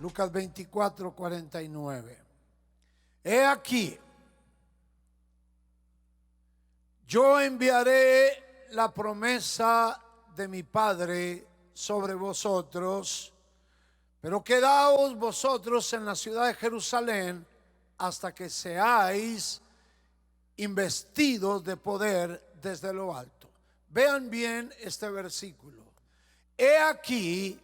Lucas 24, 49. He aquí, yo enviaré la promesa de mi Padre sobre vosotros, pero quedaos vosotros en la ciudad de Jerusalén hasta que seáis investidos de poder desde lo alto. Vean bien este versículo. He aquí,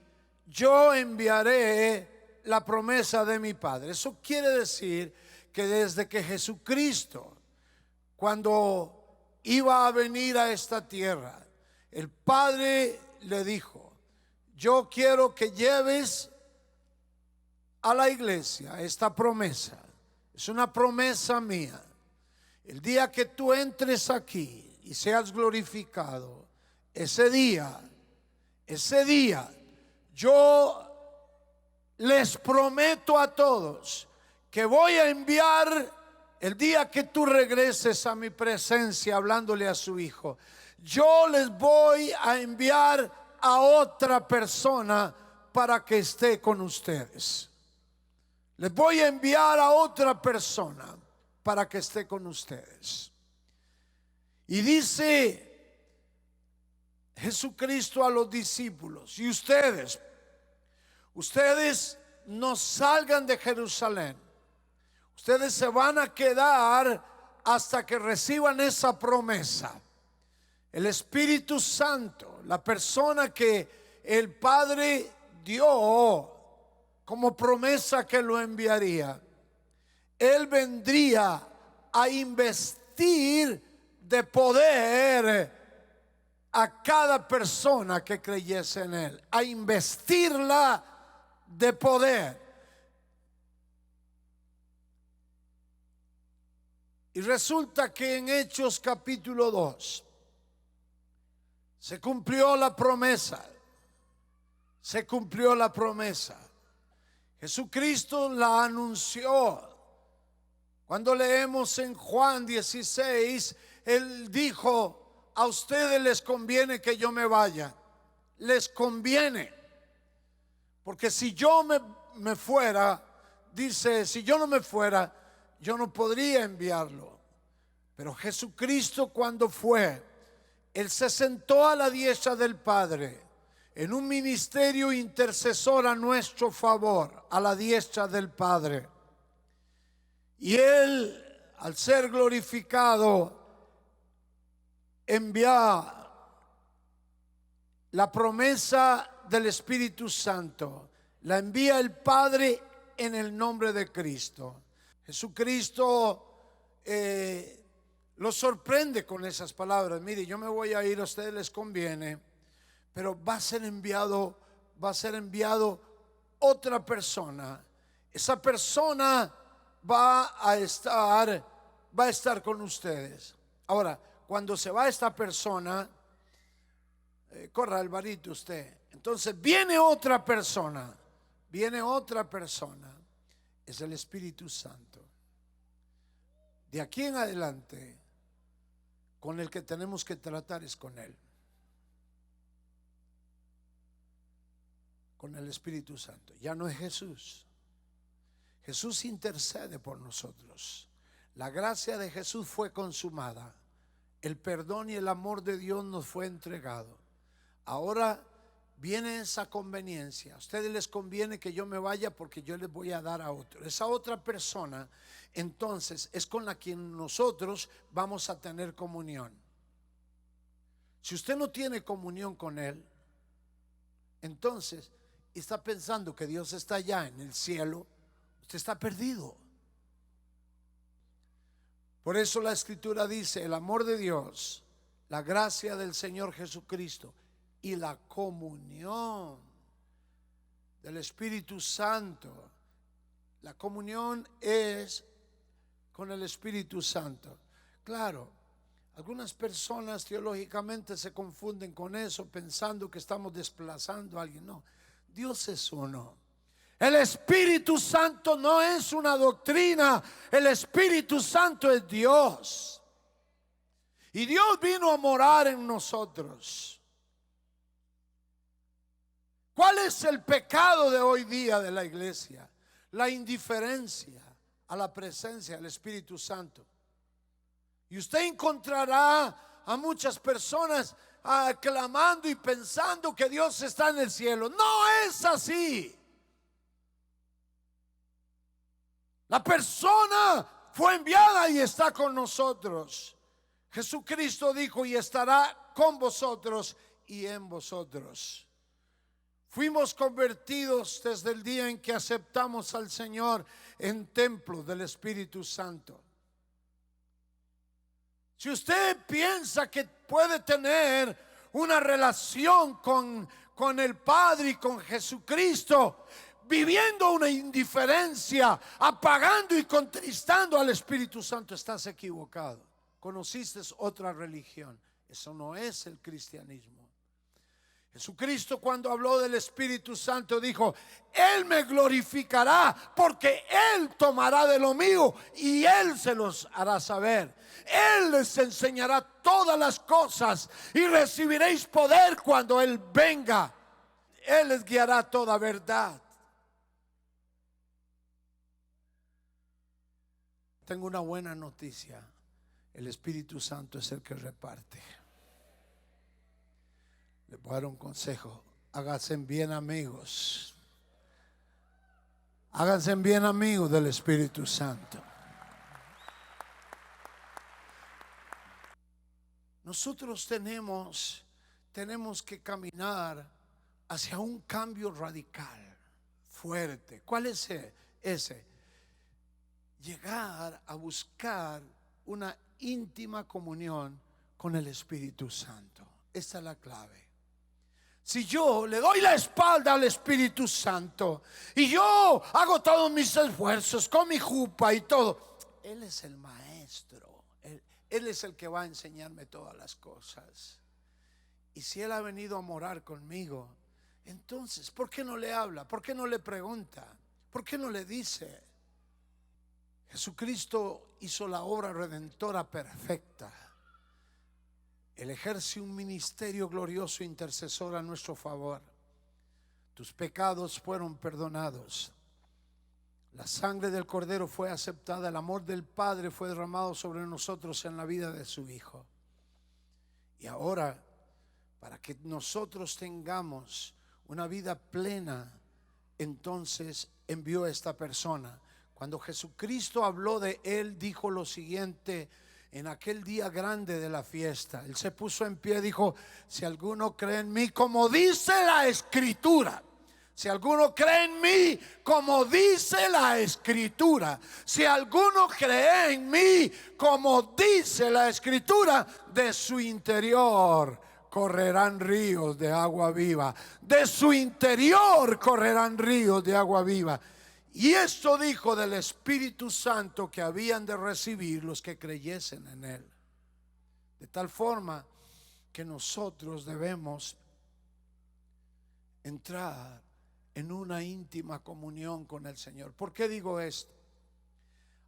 yo enviaré la promesa de mi Padre. Eso quiere decir que desde que Jesucristo, cuando iba a venir a esta tierra, el Padre le dijo: yo quiero que lleves a la iglesia esta promesa. Es una promesa mía. El día que tú entres aquí y seas glorificado, ese día yo les prometo a todos que voy a enviar, el día que tú regreses a mi presencia hablándole a su Hijo, yo les voy a enviar a otra persona para que esté con ustedes. Les voy a enviar a otra persona para que esté con ustedes. Y dice Jesucristo a los discípulos: y ustedes no salgan de Jerusalén. Ustedes se van a quedar hasta que reciban esa promesa. El Espíritu Santo, la persona que el Padre dio como promesa que lo enviaría, Él vendría a investir de poder a cada persona que creyese en Él, a investirla de poder. Y resulta que en Hechos capítulo 2 se cumplió la promesa. Se cumplió la promesa. Jesucristo la anunció. Cuando leemos en Juan 16, Él dijo: a ustedes les conviene que yo me vaya. Les conviene. Porque si yo me fuera, dice, si yo no me fuera, yo no podría enviarlo. Pero Jesucristo, cuando fue, Él se sentó a la diestra del Padre en un ministerio intercesor a nuestro favor, a la diestra del Padre. Y Él, al ser glorificado, envía la promesa del Espíritu Santo. La envía el Padre en el nombre de Cristo. Jesucristo lo sorprende con esas palabras: mire, yo me voy a ir, a ustedes les conviene, pero va a ser enviado otra persona. Esa persona va a estar con ustedes. Ahora, cuando se va esta persona, corra Alvarito usted. Entonces viene otra persona. Es el Espíritu Santo. De aquí en adelante, con el que tenemos que tratar es con Él. Con el Espíritu Santo. Ya no es Jesús. Jesús intercede por nosotros. La gracia de Jesús fue consumada. El perdón y el amor de Dios nos fue entregado. Ahora viene esa conveniencia. A ustedes les conviene que yo me vaya porque yo les voy a dar a otro. Esa otra persona, entonces, es con la quien nosotros vamos a tener comunión. Si usted no tiene comunión con Él, entonces está pensando que Dios está allá en el cielo. Usted está perdido. Por eso la Escritura dice: el amor de Dios, la gracia del Señor Jesucristo y la comunión del Espíritu Santo. La comunión es con el Espíritu Santo. Claro, algunas personas teológicamente se confunden con eso, pensando que estamos desplazando a alguien. No, Dios es uno. El Espíritu Santo no es una doctrina. El Espíritu Santo es Dios. Y Dios vino a morar en nosotros. ¿Cuál es el pecado de hoy día de la iglesia? La indiferencia a la presencia del Espíritu Santo. Y usted encontrará a muchas personas clamando y pensando que Dios está en el cielo. No es así. La persona fue enviada y está con nosotros. Jesucristo dijo: y estará con vosotros y en vosotros. Fuimos convertidos desde el día en que aceptamos al Señor en templo del Espíritu Santo. Si usted piensa que puede tener una relación con el Padre y con Jesucristo, viviendo una indiferencia, apagando y contristando al Espíritu Santo, estás equivocado. Conociste otra religión. Eso no es el cristianismo. Jesucristo, cuando habló del Espíritu Santo, dijo: Él me glorificará, porque Él tomará de lo mío y Él se los hará saber. Él les enseñará todas las cosas y recibiréis poder cuando Él venga. Él les guiará toda verdad. Tengo una buena noticia: el Espíritu Santo es el que reparte. Le voy a dar un consejo: háganse bien amigos. Háganse bien amigos del Espíritu Santo. Nosotros tenemos que caminar hacia un cambio radical, fuerte. ¿Cuál es ese? Llegar a buscar una íntima comunión con el Espíritu Santo. Esta es la clave. Si yo le doy la espalda al Espíritu Santo y yo hago todos mis esfuerzos con mi jupa y todo, Él es el maestro. Él es el que va a enseñarme todas las cosas. Y si Él ha venido a morar conmigo, entonces, ¿por qué no le habla? ¿Por qué no le pregunta? ¿Por qué no le dice? Jesucristo hizo la obra redentora perfecta. Él ejerce un ministerio glorioso intercesor a nuestro favor. Tus pecados fueron perdonados. La sangre del Cordero fue aceptada. El amor del Padre fue derramado sobre nosotros en la vida de su Hijo. Y ahora, para que nosotros tengamos una vida plena, entonces envió a esta persona. Cuando Jesucristo habló de Él, dijo lo siguiente: en aquel día grande de la fiesta, Él se puso en pie y dijo: si alguno cree en mí, como dice la Escritura. Si alguno cree en mí, como dice la Escritura. Si alguno cree en mí, como dice la Escritura, de su interior correrán ríos de agua viva. De su interior correrán ríos de agua viva. Y esto dijo del Espíritu Santo que habían de recibir los que creyesen en Él. De tal forma que nosotros debemos entrar en una íntima comunión con el Señor. ¿Por qué digo esto?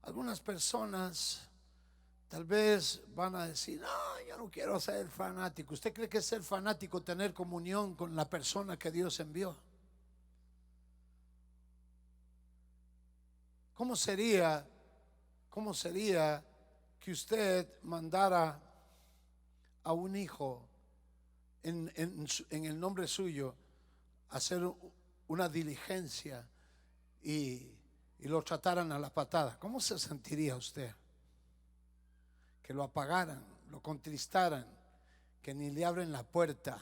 Algunas personas tal vez van a decir: no, yo no quiero ser fanático. ¿Usted cree que es ser fanático tener comunión con la persona que Dios envió? ¿Cómo sería que usted mandara a un hijo en el nombre suyo a hacer una diligencia y lo trataran a la patada? ¿Cómo se sentiría usted? Que lo apagaran, lo contristaran, que ni le abren la puerta.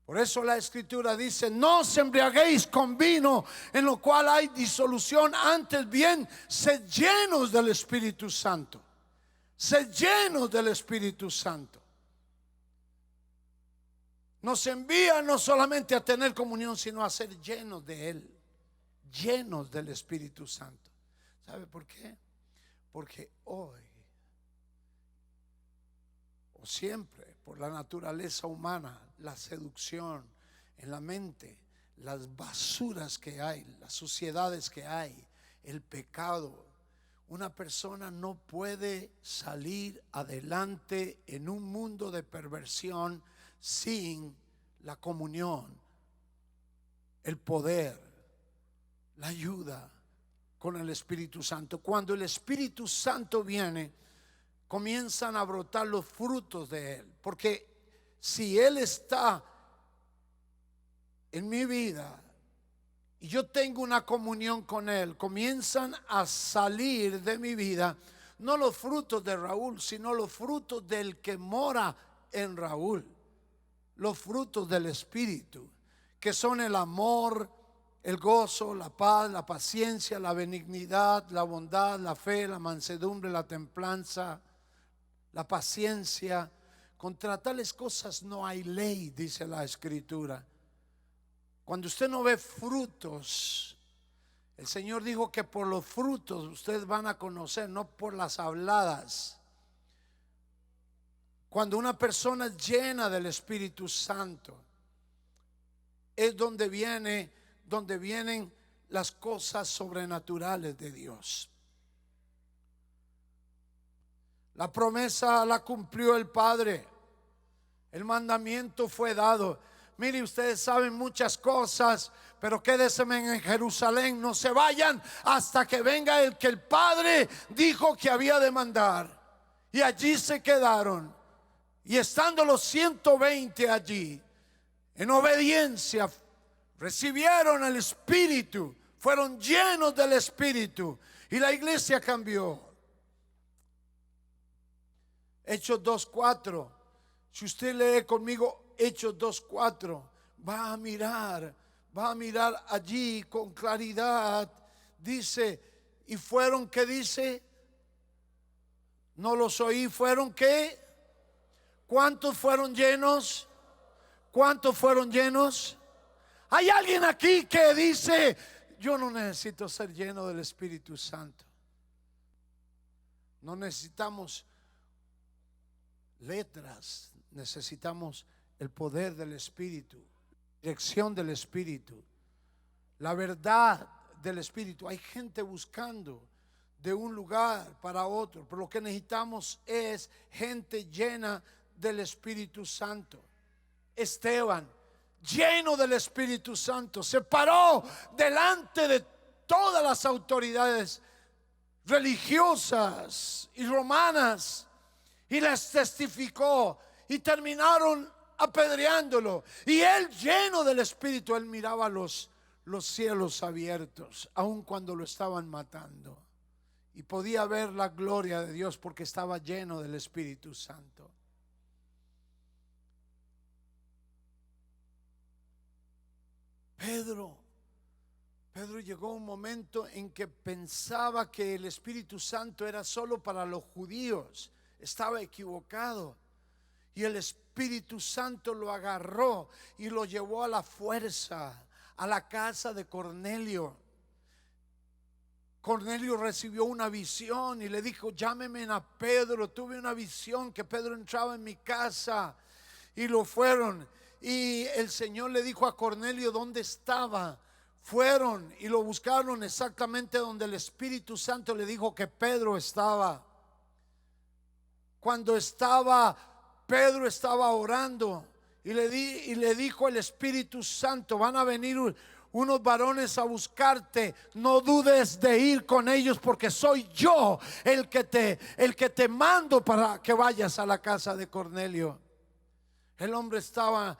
Por eso la Escritura dice: no os embriaguéis con vino, en lo cual hay disolución, antes bien sed llenos del Espíritu Santo. Sed llenos del Espíritu Santo. Nos envía no solamente a tener comunión, sino a ser llenos de Él, llenos del Espíritu Santo. ¿Sabe por qué? Porque hoy, o siempre, por la naturaleza humana, la seducción en la mente, las basuras que hay, las suciedades que hay, el pecado, una persona no puede salir adelante en un mundo de perversión sin la comunión, el poder, la ayuda con el Espíritu Santo. Cuando el Espíritu Santo viene, comienzan a brotar los frutos de Él. Porque si Él está en mi vida y yo tengo una comunión con Él, comienzan a salir de mi vida no los frutos de Raúl, sino los frutos del que mora en Raúl. Los frutos del Espíritu, que son el amor, el gozo, la paz, la paciencia, la benignidad, la bondad, la fe, la mansedumbre, la templanza, la paciencia. Contra tales cosas no hay ley, dice la Escritura. Cuando usted no ve frutos, el Señor dijo que por los frutos ustedes van a conocer, no por las habladas. Cuando una persona es llena del Espíritu Santo, es donde vienen las cosas sobrenaturales de Dios. La promesa la cumplió el Padre. El mandamiento fue dado. Mire, ustedes saben muchas cosas, pero quédense en Jerusalén, no se vayan hasta que venga el que el Padre dijo que había de mandar. Y allí se quedaron. Y estando los 120 allí, en obediencia, recibieron el Espíritu, fueron llenos del Espíritu, y la iglesia cambió. Hechos 2:4. Si usted lee conmigo Hechos 2:4, va a mirar allí con claridad. Dice, y fueron, ¿qué dice? No los oí, fueron ¿qué? ¿Cuántos fueron llenos? ¿Cuántos fueron llenos? Hay alguien aquí que dice, yo no necesito ser lleno del Espíritu Santo. No necesitamos letras, necesitamos el poder del Espíritu, dirección del Espíritu, la verdad del Espíritu. Hay gente buscando de un lugar para otro, pero lo que necesitamos es gente llena del Espíritu Santo. Esteban, lleno del Espíritu Santo, se paró delante de todas las autoridades religiosas y romanas y les testificó, y terminaron apedreándolo. Y él, lleno del Espíritu, él miraba los cielos abiertos, aun cuando lo estaban matando, y podía ver la gloria de Dios porque estaba lleno del Espíritu Santo. Pedro llegó a un momento en que pensaba que el Espíritu Santo era solo para los judíos. Estaba equivocado. Y el Espíritu Santo lo agarró y lo llevó a la fuerza a la casa de Cornelio. Cornelio recibió una visión y le dijo, llámeme a Pedro. Tuve una visión que Pedro entraba en mi casa. Y lo fueron. Y el Señor le dijo a Cornelio dónde estaba. Fueron y lo buscaron exactamente donde el Espíritu Santo le dijo que Pedro estaba. Cuando Pedro estaba orando y le dijo el Espíritu Santo, van a venir unos varones a buscarte, no dudes de ir con ellos, porque soy yo el que te mando para que vayas a la casa de Cornelio. El hombre estaba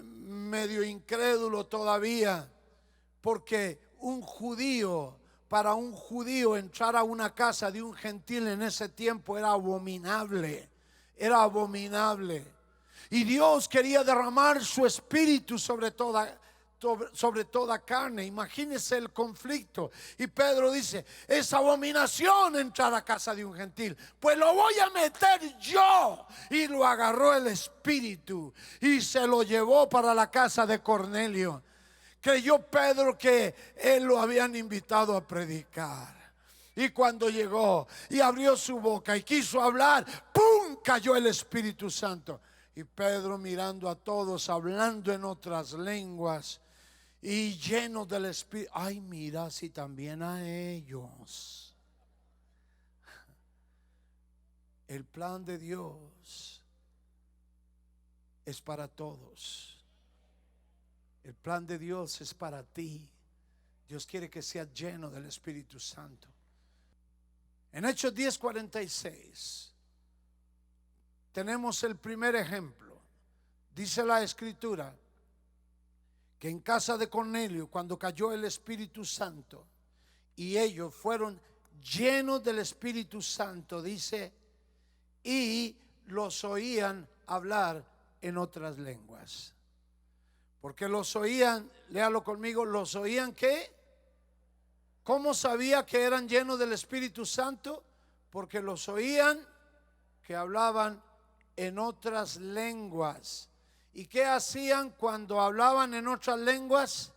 medio incrédulo todavía, porque para un judío entrar a una casa de un gentil en ese tiempo era abominable. Era abominable. Y Dios quería derramar su Espíritu sobre toda carne. Imagínese el conflicto. Y Pedro dice, es abominación entrar a casa de un gentil, pues lo voy a meter yo. Y lo agarró el Espíritu y se lo llevó para la casa de Cornelio. Creyó Pedro que él lo habían invitado a predicar. Y cuando llegó y abrió su boca y quiso hablar, ¡pum!, cayó el Espíritu Santo. Y Pedro, mirando a todos, hablando en otras lenguas y lleno del Espíritu, ay, mira si también a ellos. El plan de Dios es para todos. El plan de Dios es para ti. Dios quiere que seas lleno del Espíritu Santo. En Hechos 10:46 tenemos el primer ejemplo. Dice la Escritura que en casa de Cornelio, cuando cayó el Espíritu Santo y ellos fueron llenos del Espíritu Santo, dice, y los oían hablar en otras lenguas. Porque los oían, léalo conmigo, los oían ¿qué? ¿Cómo sabía que eran llenos del Espíritu Santo? Porque los oían que hablaban en otras lenguas. ¿Y qué hacían cuando hablaban en otras lenguas?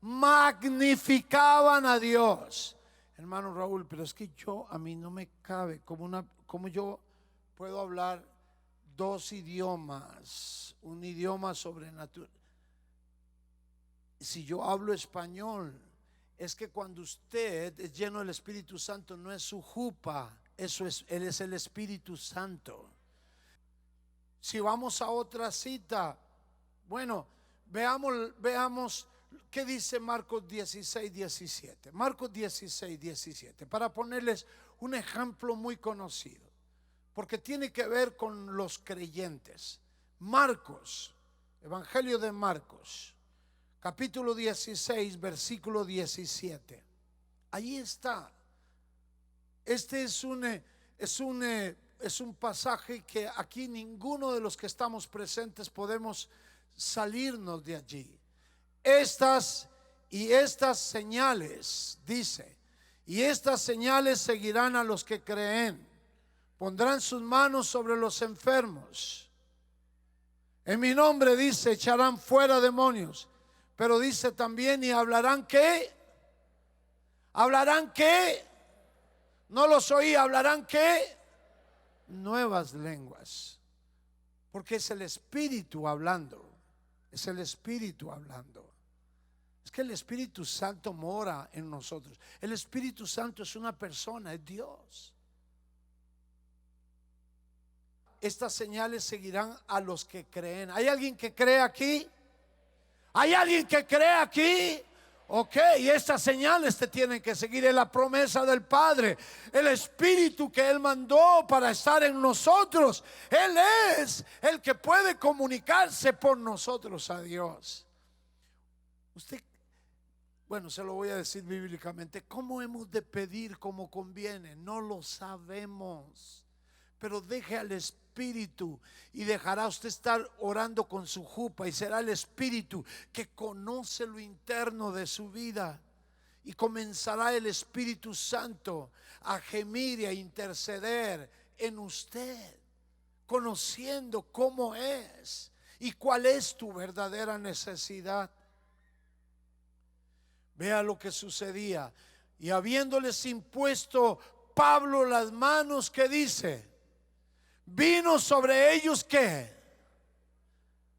Magnificaban a Dios. Hermano Raúl, pero es que a mí no me cabe como yo puedo hablar dos idiomas, un idioma sobrenatural. Si yo hablo español, es que cuando usted es lleno del Espíritu Santo, no es su jupa, él es el Espíritu Santo. Si vamos a otra cita, bueno, veamos qué dice Marcos 16:17. Marcos 16:17, para ponerles un ejemplo muy conocido, porque tiene que ver con los creyentes. Marcos, Evangelio de Marcos, capítulo 16, versículo 17. Allí está. Este es un pasaje que aquí ninguno de los que estamos presentes podemos salirnos de allí. Estas señales, dice, y estas señales seguirán a los que creen. Pondrán sus manos sobre los enfermos. En mi nombre, dice, echarán fuera demonios. Pero dice también, y hablarán ¿qué? ¿Hablarán qué? No los oí, ¿hablarán qué? Nuevas lenguas. Porque es el Espíritu hablando. Es el Espíritu hablando. Es que el Espíritu Santo mora en nosotros. El Espíritu Santo es una persona, es Dios. Estas señales seguirán a los que creen. ¿Hay alguien que cree aquí? ¿Hay alguien que cree aquí? Ok, y estas señales te tienen que seguir. Es la promesa del Padre, el Espíritu que Él mandó para estar en nosotros. Él es el que puede comunicarse por nosotros a Dios. Usted, bueno, se lo voy a decir bíblicamente. ¿Cómo hemos de pedir como conviene? No lo sabemos. Pero deje al Espíritu y dejará usted estar orando con su jupa, y será el Espíritu que conoce lo interno de su vida, y comenzará el Espíritu Santo a gemir y a interceder en usted, conociendo cómo es y cuál es tu verdadera necesidad. Vea lo que sucedía. Y habiéndoles impuesto Pablo las manos, ¿qué dice? Vino sobre ellos ¿qué?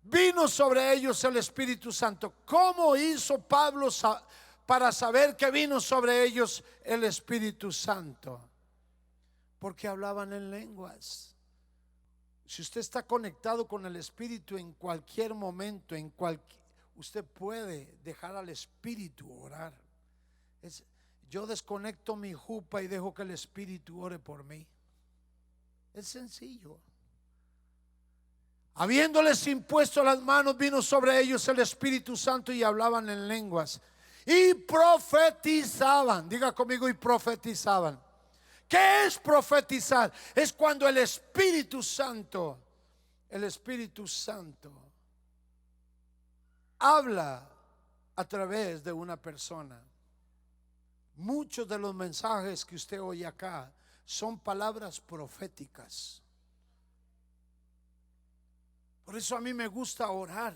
Vino sobre ellos el Espíritu Santo. ¿Cómo hizo Pablo para saber que vino sobre ellos el Espíritu Santo? Porque hablaban en lenguas. Si usted está conectado con el Espíritu en cualquier momento, usted puede dejar al Espíritu orar. Yo desconecto mi jupa y dejo que el Espíritu ore por mí. Es sencillo. Habiéndoles impuesto las manos, vino sobre ellos el Espíritu Santo y hablaban en lenguas y profetizaban. Diga conmigo, y profetizaban. ¿Qué es profetizar? Es cuando el Espíritu Santo habla a través de una persona. Muchos de los mensajes que usted oye acá son palabras proféticas. Por eso a mí me gusta orar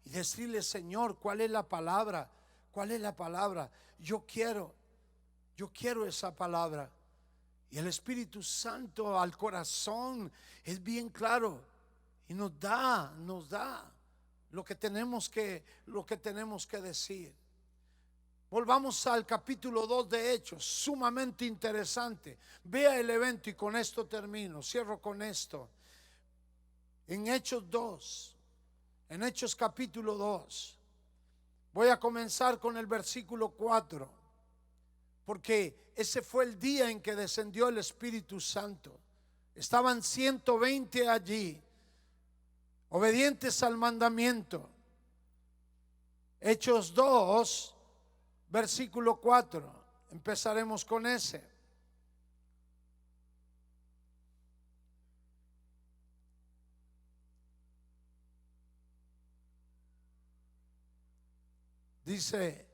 y decirle: Señor, ¿cuál es la palabra? ¿Cuál es la palabra? Yo quiero esa palabra. Y el Espíritu Santo al corazón es bien claro y nos da lo que tenemos que decir. Volvamos al capítulo 2 de Hechos, sumamente interesante. Vea el evento y con esto termino, cierro con esto. En Hechos 2, en Hechos capítulo 2. Voy a comenzar con el versículo 4, porque ese fue el día en que descendió el Espíritu Santo. Estaban 120 allí, obedientes al mandamiento. Hechos 2, versículo 4. Empezaremos con ese. Dice,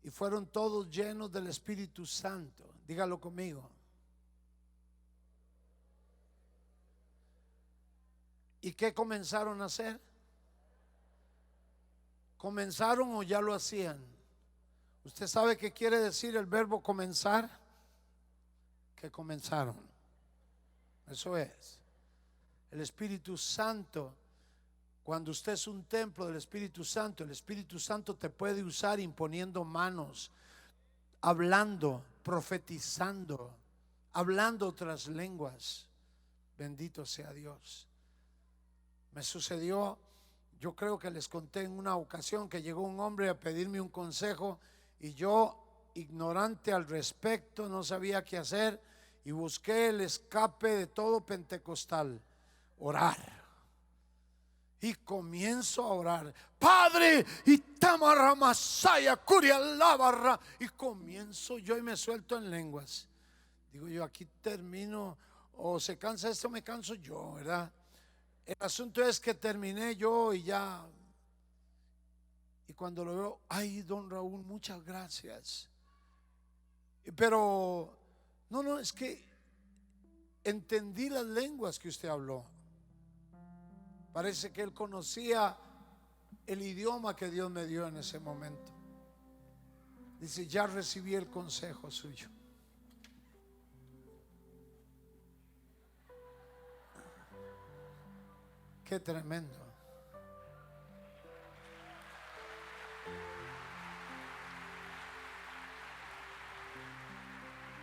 y fueron todos llenos del Espíritu Santo. Dígalo conmigo. ¿Y qué comenzaron a hacer? ¿Comenzaron o ya lo hacían? ¿Usted sabe qué quiere decir el verbo comenzar? Que comenzaron. Eso es. El Espíritu Santo, cuando usted es un templo del Espíritu Santo, el Espíritu Santo te puede usar imponiendo manos, hablando, profetizando, hablando otras lenguas. Bendito sea Dios. Me sucedió, yo creo que les conté en una ocasión que llegó un hombre a pedirme un consejo y yo, ignorante al respecto, no sabía qué hacer y busqué el escape de todo pentecostal: orar. Y comienzo a orar, Padre, y tamarra masaya curia la barra, y comienzo yo y me suelto en lenguas. Digo yo, aquí termino, o se cansa esto, me canso yo, ¿verdad? El asunto es que terminé yo y ya. Y cuando lo veo, ay, don Raúl, muchas gracias. Pero no, es que entendí las lenguas que usted habló. Parece que él conocía el idioma que Dios me dio en ese momento. Dice, ya recibí el consejo suyo. Qué tremendo.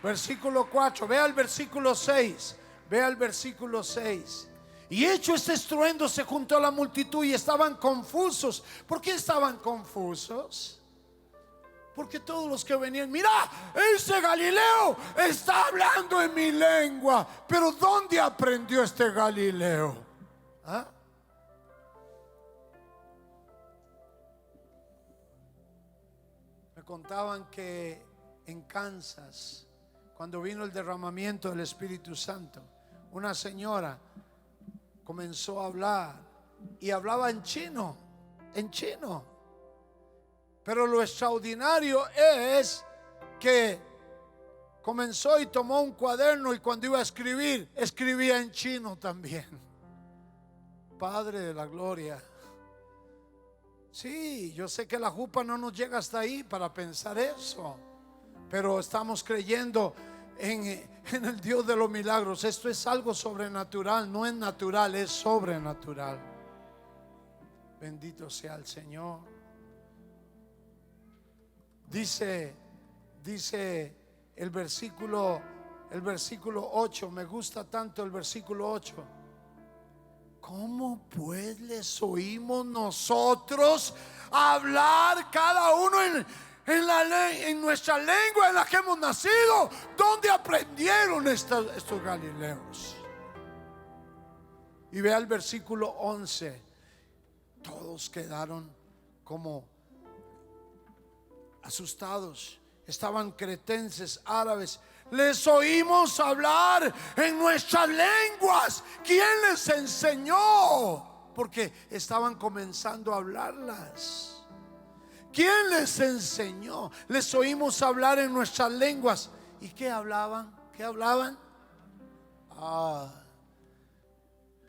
Versículo 4, vea el versículo 6. Vea el versículo 6. Y hecho este estruendo, se juntó a la multitud y estaban confusos. ¿Por qué estaban confusos? Porque todos los que venían, mira, ese Galileo está hablando en mi lengua. Pero ¿dónde aprendió este Galileo? ¿Ah? Me contaban que en Kansas, cuando vino el derramamiento del Espíritu Santo, una señora comenzó a hablar y hablaba en chino, pero lo extraordinario es que comenzó y tomó un cuaderno y cuando iba a escribir, escribía en chino también. Padre de la gloria. Sí, yo sé que la jupa no nos llega hasta ahí para pensar eso, pero estamos creyendo en el Dios de los milagros. Esto es algo sobrenatural, no es natural, es sobrenatural. Bendito sea el Señor. Dice el versículo 8, me gusta tanto el versículo 8. ¿Cómo pues les oímos nosotros hablar cada uno en nuestra lengua en la que hemos nacido? ¿Dónde aprendieron estos Galileos? Y vea el versículo 11. Todos quedaron como asustados. Estaban cretenses, árabes. Les oímos hablar en nuestras lenguas. ¿Quién les enseñó? Porque estaban comenzando a hablarlas. ¿Quién les enseñó? Les oímos hablar en nuestras lenguas. ¿Y qué hablaban? ¿Qué hablaban?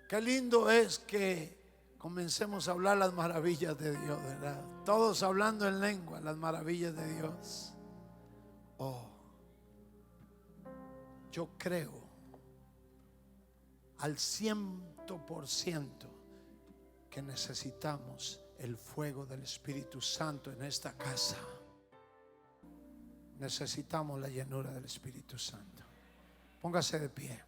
Qué lindo es que comencemos a hablar las maravillas de Dios, ¿verdad? Todos hablando en lengua, las maravillas de Dios. Yo creo al 100% que necesitamos el fuego del Espíritu Santo en esta casa. Necesitamos la llenura del Espíritu Santo. Póngase de pie.